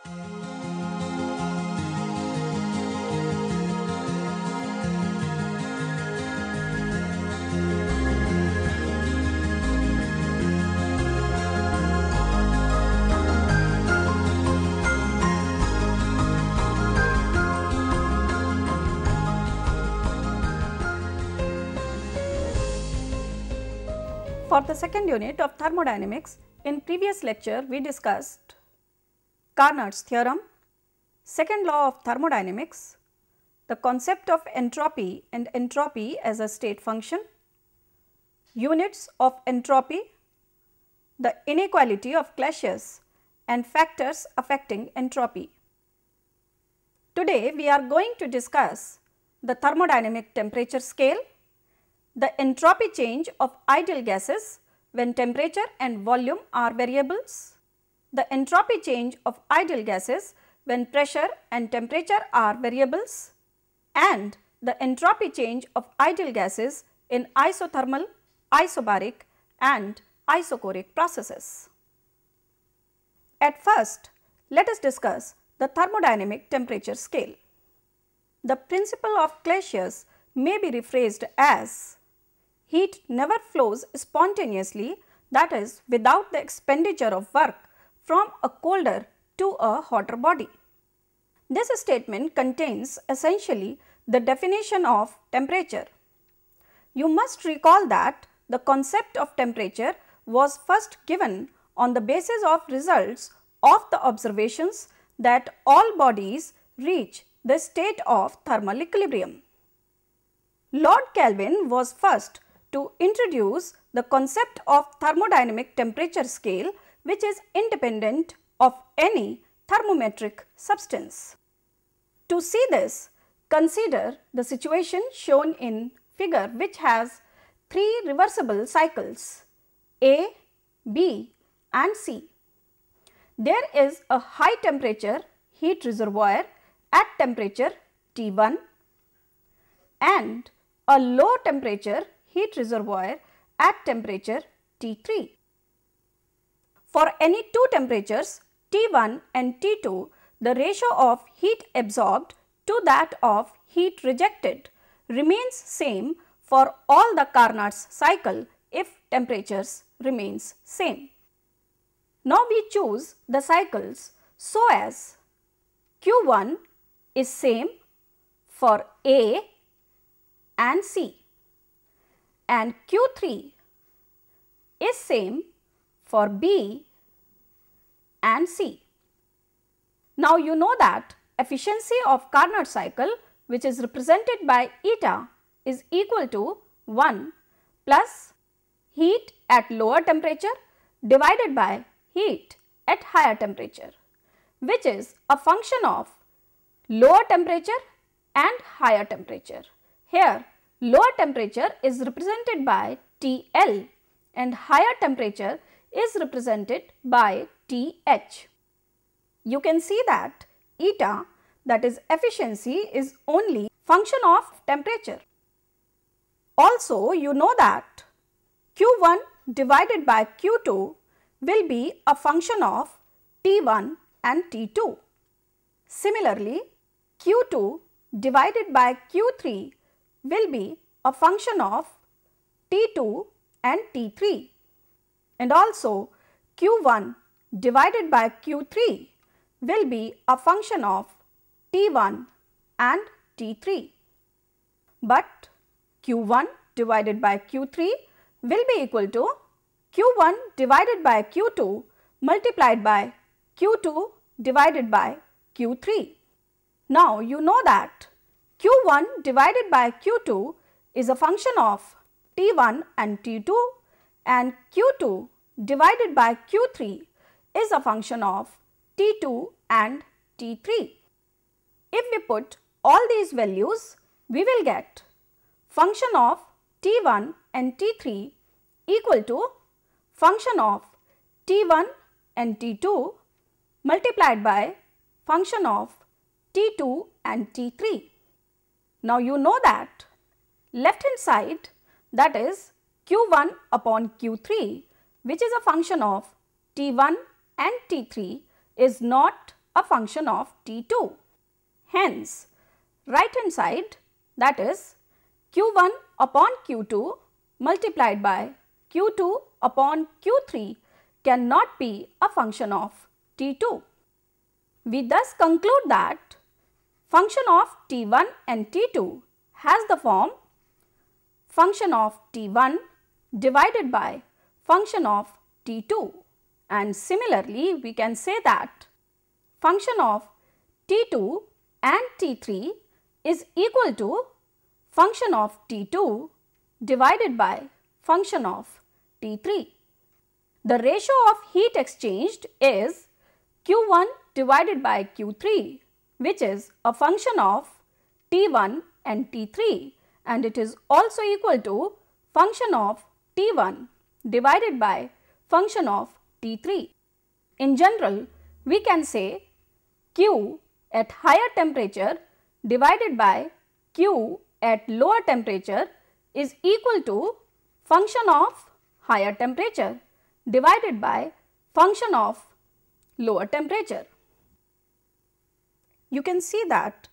For the second unit of thermodynamics, in previous lecture we discussed Carnot's theorem, second law of thermodynamics, the concept of entropy and entropy as a state function, units of entropy, the inequality of clashes and factors affecting entropy. Today we are going to discuss the thermodynamic temperature scale, the entropy change of ideal gases when temperature and volume are variables, the entropy change of ideal gases when pressure and temperature are variables, and the entropy change of ideal gases in isothermal, isobaric and isochoric processes. At first, let us discuss the thermodynamic temperature scale. The principle of Clausius may be rephrased as: heat never flows spontaneously, that is, without the expenditure of work from a colder to a hotter body. This statement contains essentially the definition of temperature. You must recall that the concept of temperature was first given on the basis of results of the observations that all bodies reach the state of thermal equilibrium. Lord Kelvin was first to introduce the concept of thermodynamic temperature scale, which is independent of any thermometric substance. To see this, consider the situation shown in figure, which has three reversible cycles A, B and C. There is a high temperature heat reservoir at temperature T1 and a low temperature heat reservoir at temperature T3. For any two temperatures T1 and T2, the ratio of heat absorbed to that of heat rejected remains same for all the Carnot's cycle if temperatures remains same. Now we choose the cycles so as Q1 is same for A and C, and Q3 is same for B and C. Now you know that efficiency of Carnot cycle, which is represented by eta, is equal to 1 plus heat at lower temperature divided by heat at higher temperature, which is a function of lower temperature and higher temperature. Here lower temperature is represented by TL and higher temperature is represented by TH. You can see that eta, that is efficiency, is only function of temperature. Also you know that Q1 divided by Q2 will be a function of T1 and T2. Similarly, Q2 divided by Q3 will be a function of T2 and T3, and also Q1 divided by Q3 will be a function of T1 and T3. But Q1 divided by Q3 will be equal to Q1 divided by Q2 multiplied by Q2 divided by Q3. Now you know that Q1 divided by Q2 is a function of T1 and T2, and Q2 divided by Q3 is a function of T2 and T3. If we put all these values, we will get function of T1 and T3 equal to function of T1 and T2 multiplied by function of T2 and T3. Now you know that left hand side, that is Q1 upon Q3, which is a function of T1 and T3, is not a function of T2. Hence, right hand side, that is Q1 upon Q2 multiplied by Q2 upon Q3 cannot be a function of T2. We thus conclude that function of T1 and T2 has the form function of T1 divided by function of T2, and similarly we can say that function of T2 and T3 is equal to function of T2 divided by function of T3. The ratio of heat exchanged is Q1 divided by Q3, which is a function of T1 and T3, and it is also equal to function of T1 divided by function of T3. In general, we can say Q at higher temperature divided by Q at lower temperature is equal to function of higher temperature divided by function of lower temperature. You can see that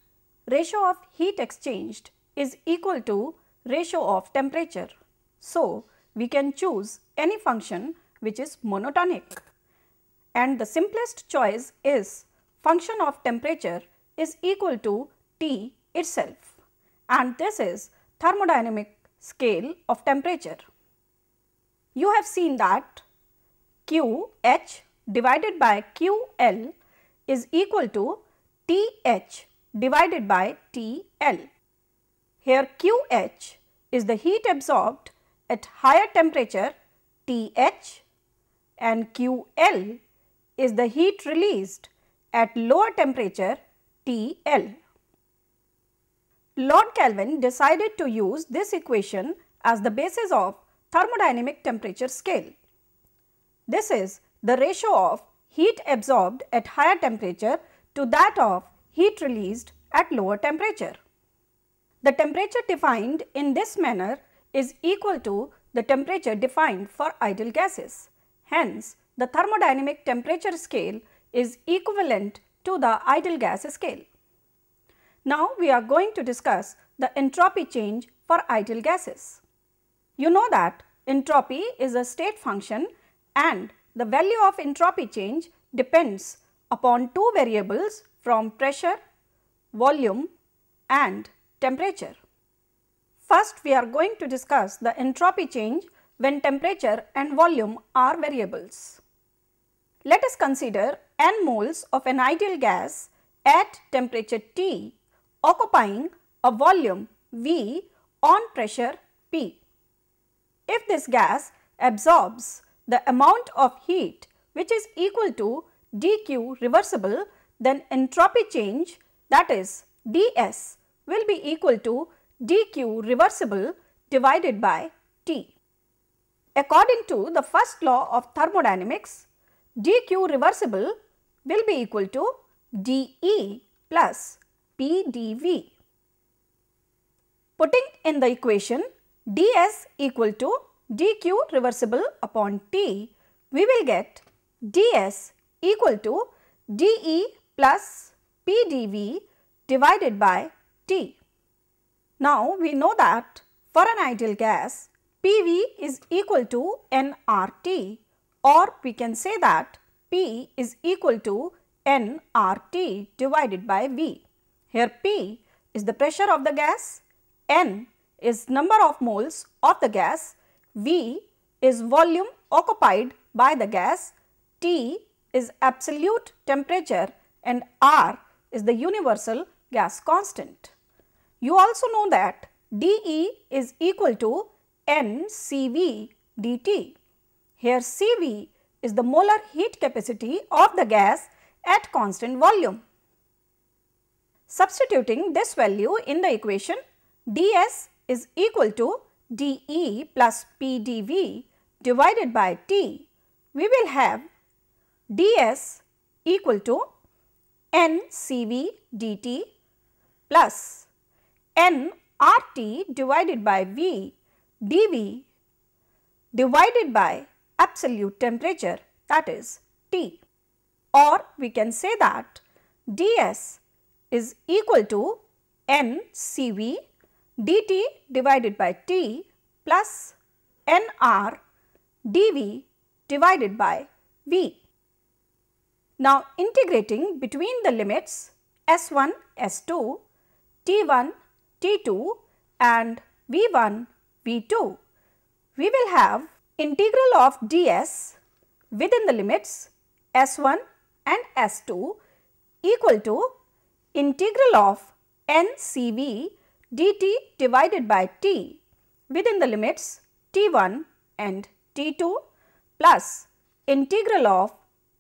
ratio of heat exchanged is equal to ratio of temperature. So, we can choose any function which is monotonic, and the simplest choice is function of temperature is equal to T itself, and this is thermodynamic scale of temperature. You have seen that QH divided by QL is equal to TH divided by TL. Here QH is the heat absorbed at higher temperature TH and QL is the heat released at lower temperature TL. Lord Kelvin decided to use this equation as the basis of thermodynamic temperature scale. This is the ratio of heat absorbed at higher temperature to that of heat released at lower temperature. The temperature defined in this manner is equal to the temperature defined for ideal gases. Hence, the thermodynamic temperature scale is equivalent to the ideal gas scale. Now, we are going to discuss the entropy change for ideal gases. You know that entropy is a state function and the value of entropy change depends upon two variables from pressure, volume and temperature. First, we are going to discuss the entropy change when temperature and volume are variables. Let us consider n moles of an ideal gas at temperature T occupying a volume V on pressure P. If this gas absorbs the amount of heat which is equal to dq reversible, then entropy change, that is ds, will be equal to dq reversible divided by T. According to the first law of thermodynamics, dq reversible will be equal to dE plus PdV. Putting in the equation ds equal to dq reversible upon T, we will get ds equal to dE plus PdV divided by T. Now, we know that for an ideal gas, PV is equal to nRT, or we can say that P is equal to nRT divided by V. Here P is the pressure of the gas, N is number of moles of the gas, V is volume occupied by the gas, T is absolute temperature and R is the universal gas constant. You also know that dE is equal to nCV dt. Here Cv is the molar heat capacity of the gas at constant volume. Substituting this value in the equation, ds is equal to dE plus PdV divided by T, we will have ds equal to nCV dt plus nRT divided by V dV divided by absolute temperature, that is T. Or we can say that ds is equal to n Cv dt divided by T plus nR dV divided by V. Now, integrating between the limits S1, S2, T1, T2 and V1, V2, we will have integral of ds within the limits S1 and S2 equal to integral of n Cv dt divided by T within the limits T1 and T2 plus integral of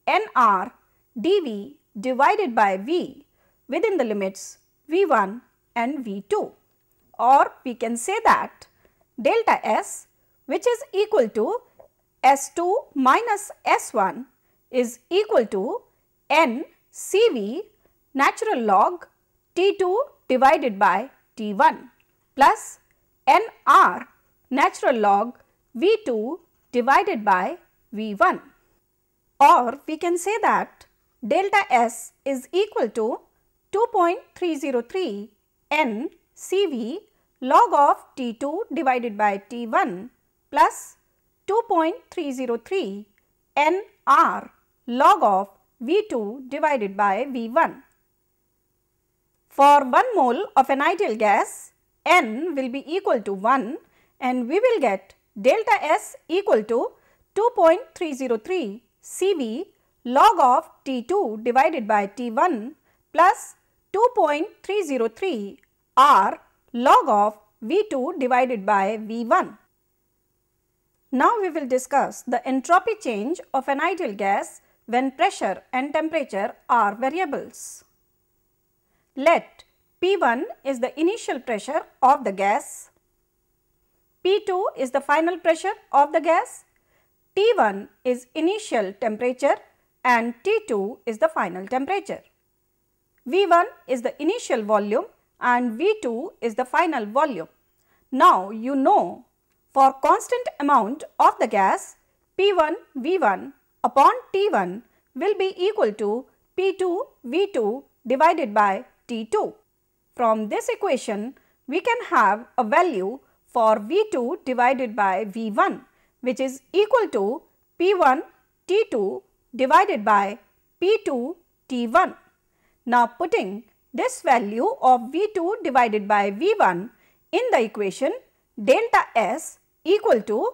nR dV divided by V within the limits V1 and V2, or we can say that delta S, which is equal to S2 minus S1, is equal to n Cv natural log T2 divided by T1 plus nR natural log V2 divided by V1, or we can say that delta S is equal to 2.303 n Cv log of T2 divided by T1 plus 2.303 nR log of V2 divided by V1. For 1 mole of an ideal gas, n will be equal to 1 and we will get delta S equal to 2.303 Cv log of T2 divided by T1 plus 2.303 R log of V2 divided by V1. Now, we will discuss the entropy change of an ideal gas when pressure and temperature are variables. Let P1 is the initial pressure of the gas, P2 is the final pressure of the gas, T1 is initial temperature and T2 is the final temperature. V1 is the initial volume and V2 is the final volume. Now, you know for constant amount of the gas, P1 V1 upon T1 will be equal to P2 V2 divided by T2. From this equation, we can have a value for V2 divided by V1, which is equal to P1 T2 divided by P2 T1. Now, putting this value of V2 divided by V1 in the equation, delta S equal to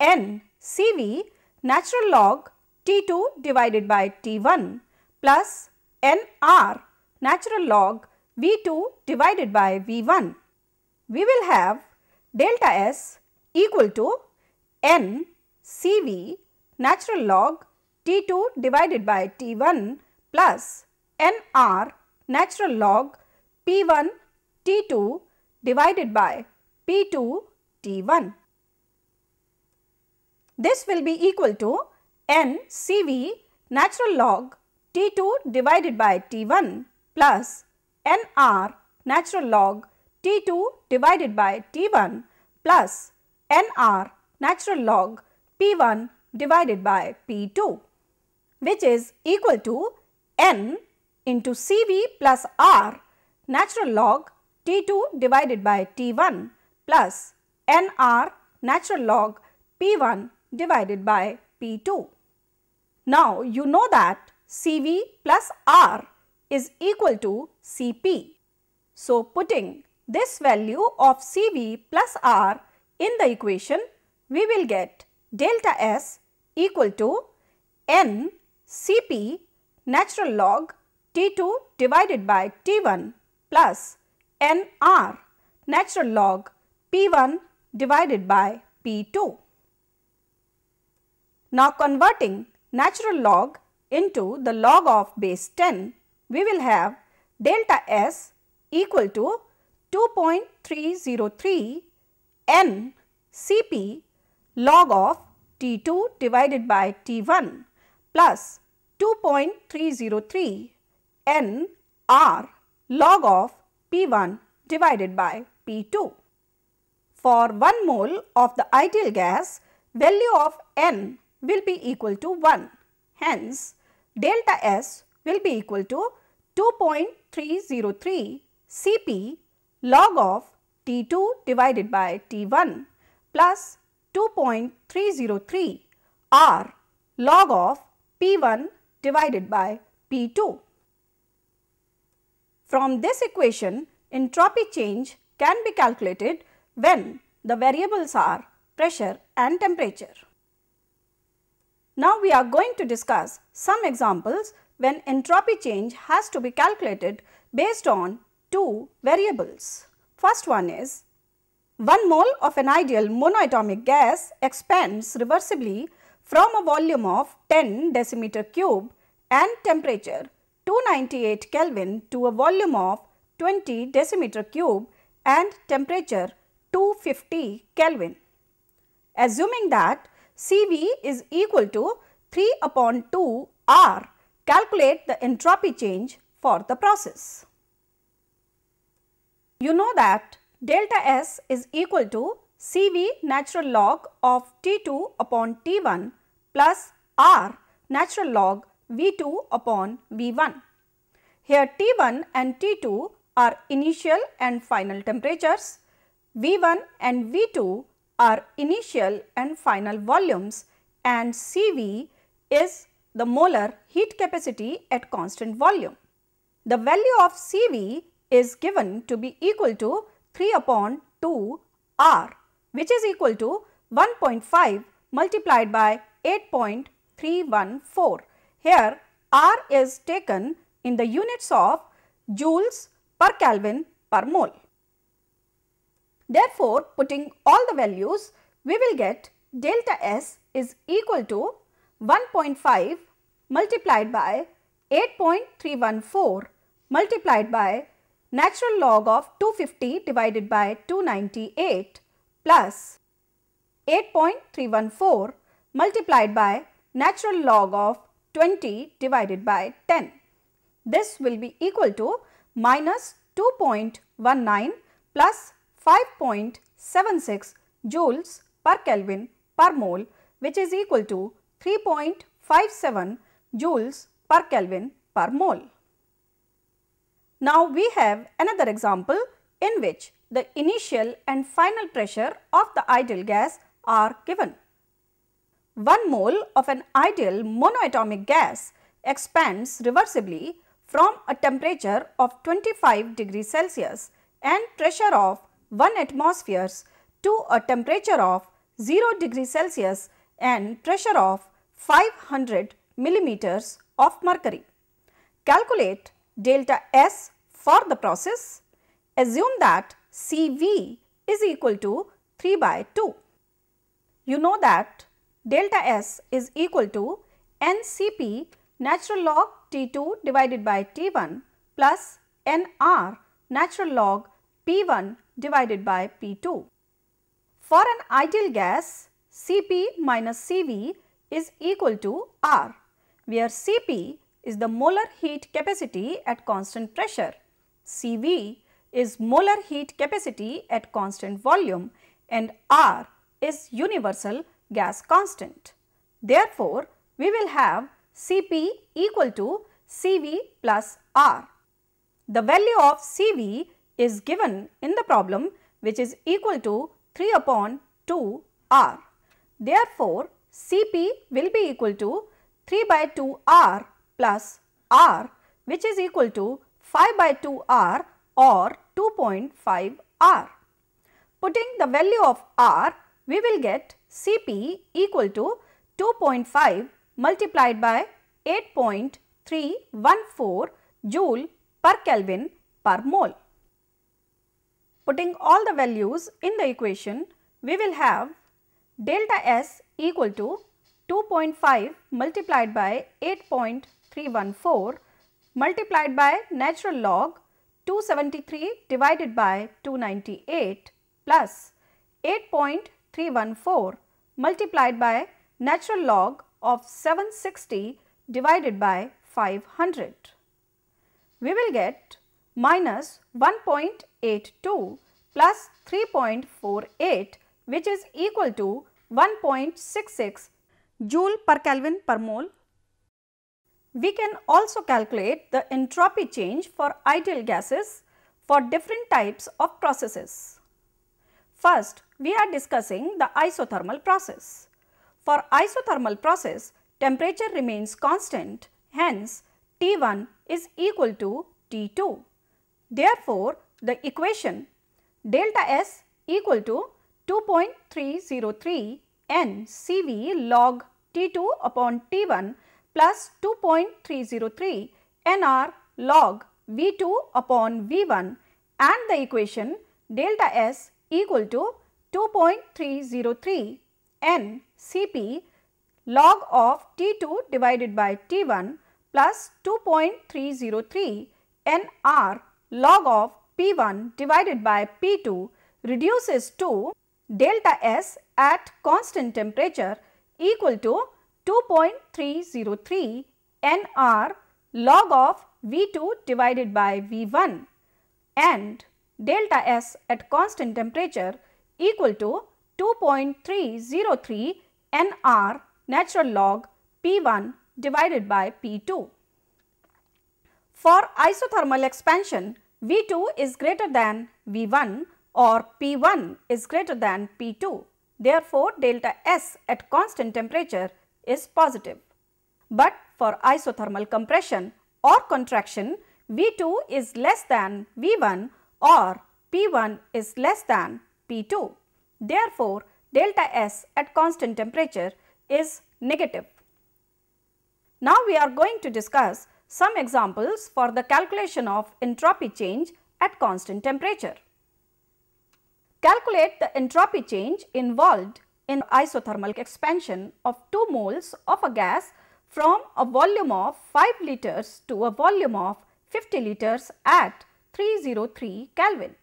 n Cv natural log T2 divided by T1 plus nR natural log V2 divided by V1. We will have delta S equal to n Cv natural log T2 divided by T1 plus nR natural log P1 T2 divided by P2 T1. This will be equal to n Cv natural log T2 divided by T1 plus nR natural log T2 divided by T1 plus nR natural log P1 divided by P2, which is equal to n into Cv plus R natural log T2 divided by T1 plus nR natural log P1 divided by P2. Now, you know that Cv plus R is equal to Cp. So, putting this value of Cv plus R in the equation, we will get delta S equal to n Cp natural log T2 divided by T1 plus nR natural log P1 divided by P2. Now, converting natural log into the log of base 10, we will have delta S equal to 2.303 n Cp log of T2 divided by T1 plus 2.303 n R log of P1 divided by P2. For 1 mole of the ideal gas, value of n will be equal to 1. Hence, delta S will be equal to 2.303 Cp log of T2 divided by T1 plus 2.303 R log of P1 divided by P2. From this equation, entropy change can be calculated when the variables are pressure and temperature. Now we are going to discuss some examples when entropy change has to be calculated based on two variables. First one is 1 mole of an ideal monoatomic gas expands reversibly from a volume of 10 decimeter cube and temperature 298 Kelvin to a volume of 20 decimeter cube and temperature 250 Kelvin. Assuming that Cv is equal to 3 upon 2 R, calculate the entropy change for the process. You know that delta S is equal to Cv natural log of T2 upon T1 plus R natural log V2 upon V1. Here T1 and T2 are initial and final temperatures, V1 and V2 are initial and final volumes, and Cv is the molar heat capacity at constant volume. The value of Cv is given to be equal to 3 upon 2 R, which is equal to 1.5 multiplied by 8.314. Here R is taken in the units of joules per Kelvin per mole. Therefore, putting all the values, we will get delta S is equal to 1.5 multiplied by 8.314 multiplied by natural log of 250 divided by 298 plus 8.314 multiplied by natural log of 20 divided by 10. This will be equal to minus 2.19 plus 5.76 joules per Kelvin per mole, which is equal to 3.57 joules per Kelvin per mole. Now we have another example in which the initial and final pressure of the ideal gas are given. 1 mole of an ideal monoatomic gas expands reversibly from a temperature of 25 degrees Celsius and pressure of 1 atmosphere to a temperature of 0 degrees Celsius and pressure of 500 millimeters of mercury. Calculate delta S for the process. Assume that Cv is equal to 3 by 2. You know that delta S is equal to Ncp natural log T2 divided by T1 plus Nr natural log P1 divided by P2. For an ideal gas, Cp minus Cv is equal to R, where Cp is the molar heat capacity at constant pressure, Cv is molar heat capacity at constant volume, and R is universal gas constant. Therefore, we will have Cp equal to Cv plus R. The value of Cv is given in the problem, which is equal to 3 upon 2 R. Therefore, Cp will be equal to 3 by 2 R plus R, which is equal to 5 by 2 R or 2.5 R. Putting the value of R, we will get Cp equal to 2.5 multiplied by 8.314 joule per Kelvin per mole. Putting all the values in the equation, we will have delta S equal to 2.5 multiplied by 8.314 multiplied by natural log 273 divided by 298 plus 8.314 multiplied by natural log of 760 divided by 500. We will get minus 1.82 plus 3.48, which is equal to 1.66 joule per Kelvin per mole. We can also calculate the entropy change for ideal gases for different types of processes. First, we are discussing the isothermal process. For isothermal process, temperature remains constant, hence T1 is equal to T2. Therefore, the equation delta S equal to 2.303 N CV log T2 upon T1 plus 2.303 Nr log V2 upon V1 and the equation delta S equal to 2.303 N Cp log of T2 divided by T1 plus 2.303 Nr log of P1 divided by P2 reduces to delta S at constant temperature equal to 2.303 Nr log of V2 divided by V1 and delta S at constant temperature equal to 2.303 Nr natural log P1 divided by P2. For isothermal expansion, V2 is greater than V1 or P1 is greater than P2. Therefore, delta S at constant temperature is positive. But for isothermal compression or contraction, V2 is less than V1 or P1 is less than P2. Therefore, delta S at constant temperature is negative. Now, we are going to discuss some examples for the calculation of entropy change at constant temperature. Calculate the entropy change involved in isothermal expansion of 2 moles of a gas from a volume of 5 liters to a volume of 50 liters at 303 Kelvin.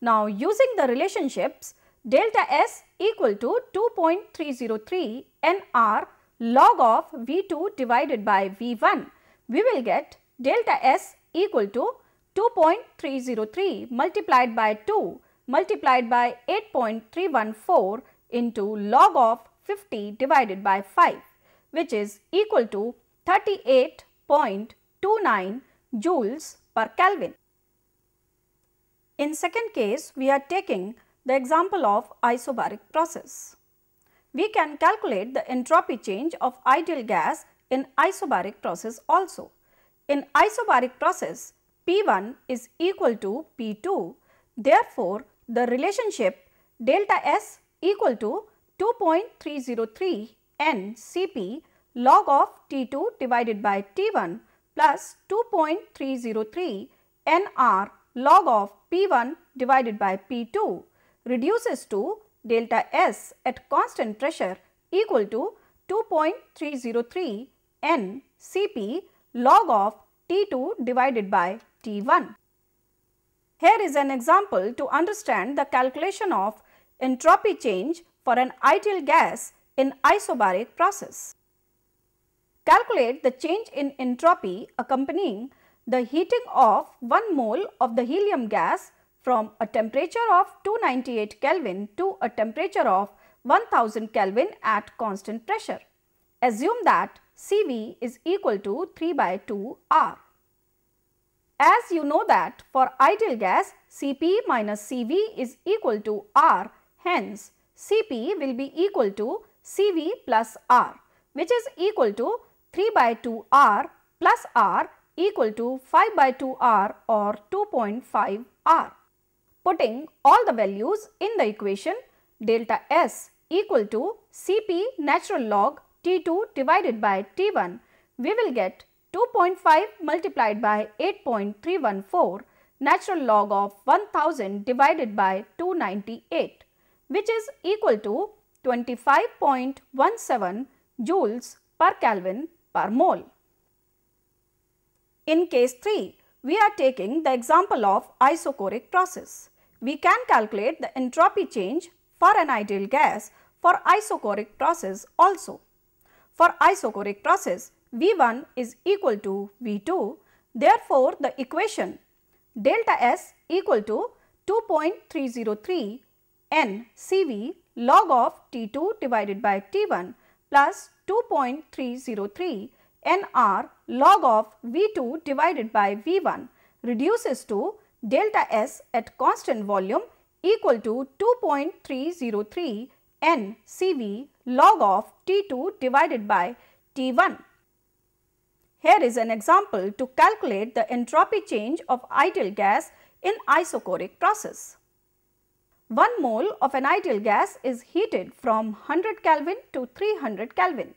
Now, using the relationships delta S equal to 2.303 Nr log of V2 divided by V1, we will get delta S equal to 2.303 multiplied by 2 multiplied by 8.314 into log of 50 divided by 5, which is equal to 38.29 joules per Kelvin. In second case, we are taking the example of isobaric process. We can calculate the entropy change of ideal gas in isobaric process also. In isobaric process, P1 is equal to P2. Therefore, the relationship delta S equal to 2.303 N Cp log of T2 divided by T1 plus 2.303 Nr log of P1 divided by P2 reduces to delta S at constant pressure equal to 2.303 N Cp log of T2 divided by T1. Here is an example to understand the calculation of entropy change for an ideal gas in isobaric process. Calculate the change in entropy accompanying the heating of 1 mole of the helium gas from a temperature of 298 Kelvin to a temperature of 1000 Kelvin at constant pressure. Assume that Cv is equal to 3 by 2 R. As you know that for ideal gas, Cp minus Cv is equal to R, hence Cp will be equal to Cv plus R, which is equal to 3 by 2 R plus R equal to 5 by 2 R or 2.5 R. Putting all the values in the equation, delta S equal to Cp natural log T2 divided by T1, we will get 2.5 multiplied by 8.314 natural log of 1000 divided by 298, which is equal to 25.17 joules per Kelvin per mole. In case 3, we are taking the example of isochoric process. We can calculate the entropy change for an ideal gas for isochoric process also. For isochoric process, V1 is equal to V2. Therefore, the equation delta S equal to 2.303 N Cv log of T2 divided by T1 plus 2.303 nR log of V2 divided by V1 reduces to delta S at constant volume equal to 2.303 n Cv log of T2 divided by T1. Here is an example to calculate the entropy change of ideal gas in isochoric process. 1 mole of an ideal gas is heated from 100 Kelvin to 300 Kelvin.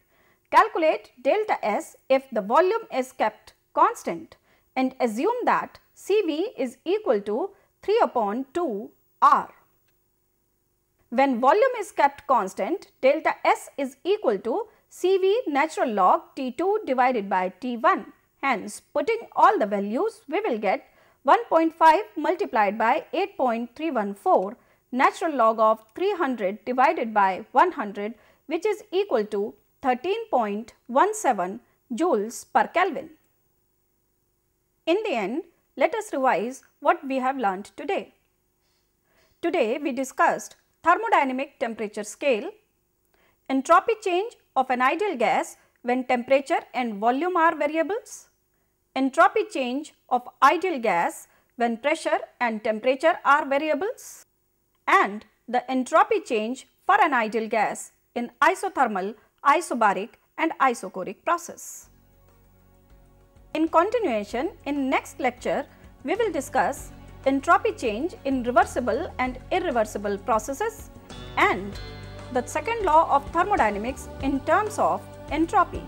Calculate delta S if the volume is kept constant and assume that Cv is equal to 3 upon 2 R. When volume is kept constant, delta S is equal to Cv natural log T2 divided by T1. Hence, putting all the values, we will get 1.5 multiplied by 8.314 natural log of 300 divided by 100, which is equal to 13.17 joules per Kelvin. In the end, let us revise what we have learnt today. Today, we discussed thermodynamic temperature scale, entropy change of an ideal gas when temperature and volume are variables, entropy change of ideal gas when pressure and temperature are variables, and the entropy change for an ideal gas in isothermal, isobaric and isochoric process. In continuation, in next lecture, we will discuss entropy change in reversible and irreversible processes and the second law of thermodynamics in terms of entropy.